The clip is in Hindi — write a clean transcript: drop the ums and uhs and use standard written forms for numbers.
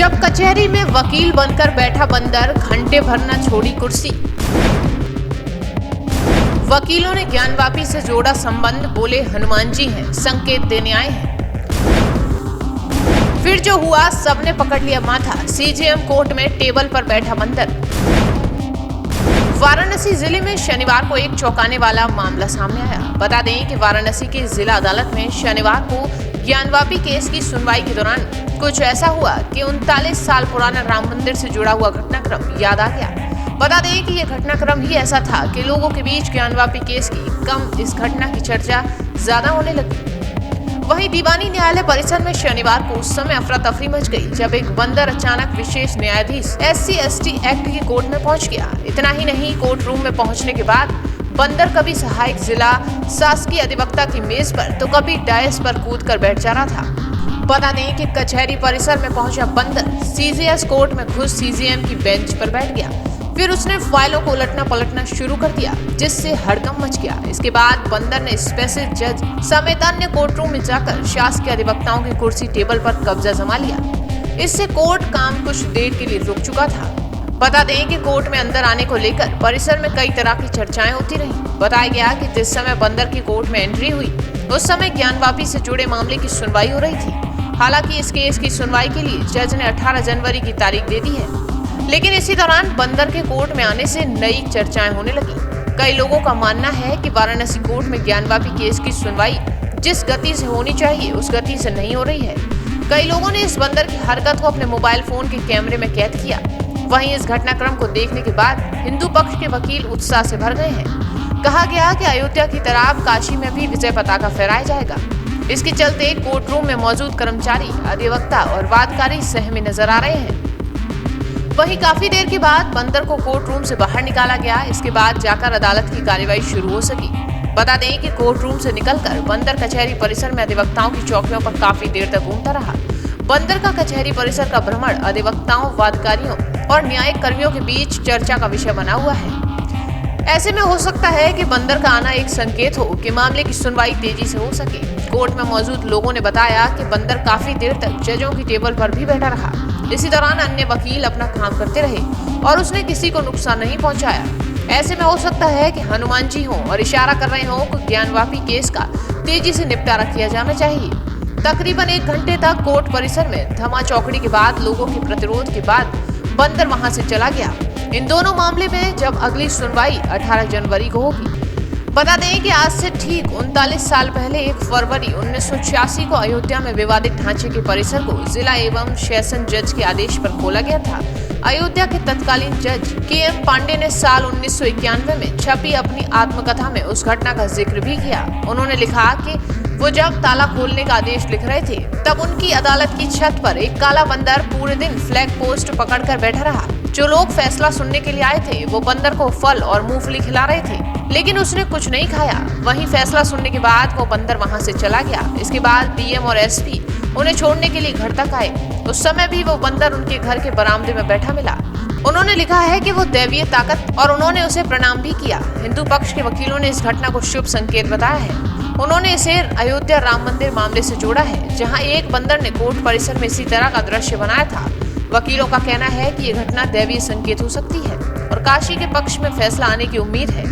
जब कचहरी में वकील बनकर बैठा बंदर, घंटे भर न छोड़ी कुर्सी। वकीलों ने ज्ञानवापी से जोड़ा संबंध, बोले हनुमान जी हैं, संकेत देने आए हैं। फिर जो हुआ सबने पकड़ लिया माथा, सीजेएम कोर्ट में टेबल पर बैठा बंदर। वाराणसी जिले में शनिवार को एक चौंकाने वाला मामला सामने आया। बता दें कि वाराणसी की जिला अदालत में शनिवार को ज्ञानवापी केस की सुनवाई के दौरान कुछ ऐसा हुआ कि 39 साल पुराना राम मंदिर से जुड़ा हुआ घटनाक्रम याद आ गया। बता दें कि यह घटनाक्रम ही ऐसा था कि लोगों के बीच ज्ञानवापी केस की कम, इस घटना की चर्चा ज्यादा होने लगी। वहीं दीवानी न्यायालय परिसर में शनिवार को उस समय अफरा तफरी मच गई जब एक बंदर अचानक विशेष न्यायाधीश SC/ST एक्ट की कोर्ट में पहुंच गया। इतना ही नहीं, कोर्ट रूम में पहुंचने के बाद बंदर कभी सहायक जिला शासकीय अधिवक्ता की मेज पर तो कभी डायस पर कूद कर बैठ जा रहा था। बता दें कि कचहरी परिसर में पहुंचा बंदर CJS कोर्ट में घुस CJM की बेंच पर बैठ गया। फिर उसने फाइलों को उलटना पलटना शुरू कर दिया, जिससे हड़कंप मच गया। इसके बाद बंदर ने स्पेशल जज समेत अन्य कोर्ट रूम में जाकर शासकीय अधिवक्ताओं की कुर्सी टेबल पर कब्जा जमा लिया। इससे कोर्ट काम कुछ देर के लिए रुक चुका था। बता दें कि कोर्ट में अंदर आने को लेकर परिसर में कई तरह की चर्चाएं होती रही। बताया गया कि जिस समय बंदर की कोर्ट में एंट्री हुई उस समय ज्ञानवापी से जुड़े मामले की सुनवाई हो रही थी। हालांकि इस केस की सुनवाई के लिए जज ने 18 जनवरी की तारीख दे दी है, लेकिन इसी दौरान बंदर के कोर्ट में आने से नई चर्चाएं होने लगी। कई लोगों का मानना है कि वाराणसी कोर्ट में ज्ञानवापी केस की सुनवाई जिस गति से होनी चाहिए उस गति से नहीं हो रही है। कई लोगों ने इस बंदर की हरकत को अपने मोबाइल फोन के कैमरे में कैद किया। वहीं इस घटनाक्रम को देखने के बाद हिंदू पक्ष के वकील उत्साह से भर गए हैं। कहा गया कि अयोध्या की तरह अब काशी में भी विजय पताका फहराया जाएगा। इसके चलते कोर्ट रूम में मौजूद कर्मचारी, अधिवक्ता और वादकारी सहमे नजर आ रहे हैं। वहीं काफी देर के बाद बंदर को कोर्ट रूम से बाहर निकाला गया। इसके बाद जाकर अदालत की कार्यवाही शुरू हो सकी। बता दें कि कोर्ट रूम से निकलकर बंदर कचहरी परिसर में अधिवक्ताओं की चौकियों पर काफी देर तक घूमता रहा। बंदर का कचहरी परिसर का भ्रमण अधिवक्ताओं, वादकारियों और न्यायिक कर्मियों के बीच चर्चा का विषय बना हुआ है। ऐसे में हो सकता है कि बंदर का आना एक संकेत हो कि मामले की सुनवाई तेजी से हो सके। कोर्ट में मौजूद लोगों ने बताया कि बंदर काफी देर तक जजों की टेबल पर भी बैठा रहा। इसी दौरान अन्य वकील अपना काम करते रहे और उसने किसी को नुकसान नहीं पहुंचाया। ऐसे में हो सकता है कि हनुमान जी हों और इशारा कर रहे हों कि ज्ञानवापी केस का तेजी से निपटारा किया जाना चाहिए। तकरीबन 1 घंटे तक कोर्ट परिसर में धमा चौकड़ी के बाद लोगों के प्रतिरोध के बाद बंदर वहां से चला गया। इन दोनों मामले में जब अगली सुनवाई 18 जनवरी को होगी। बता दें कि आज से ठीक 39 साल पहले 1 फरवरी 1986 को अयोध्या में विवादित ढांचे के परिसर को जिला एवं सेशन जज के आदेश पर खोला गया था। अयोध्या के तत्कालीन जज KM पांडे ने साल 1991 में छपी अपनी आत्मकथा में उस घटना का जिक्र भी किया। उन्होंने लिखा कि वो जब ताला खोलने का आदेश लिख रहे थे तब उनकी अदालत की छत पर एक काला बंदर पूरे दिन फ्लैग पोस्ट पकड़कर बैठा रहा। जो लोग फैसला सुनने के लिए आए थे वो बंदर को फल और मूंगफली खिला रहे थे, लेकिन उसने कुछ नहीं खाया। वहीं फैसला सुनने के बाद वो बंदर वहां से चला गया। इसके बाद DM और SP उन्हें छोड़ने के लिए घर तक आए। उस समय भी वो बंदर उनके घर के बरामदे में बैठा मिला। उन्होंने लिखा है कि वो दैवीय ताकत और उन्होंने उसे प्रणाम भी किया। हिंदू पक्ष के वकीलों ने इस घटना को शुभ संकेत बताया है। उन्होंने इसे अयोध्या राम मंदिर मामले से जोड़ा है, जहां एक बंदर ने कोर्ट परिसर में इसी तरह का दृश्य बनाया था। वकीलों का कहना है कि ये घटना दैवीय संकेत हो सकती है और काशी के पक्ष में फैसला आने की उम्मीद है।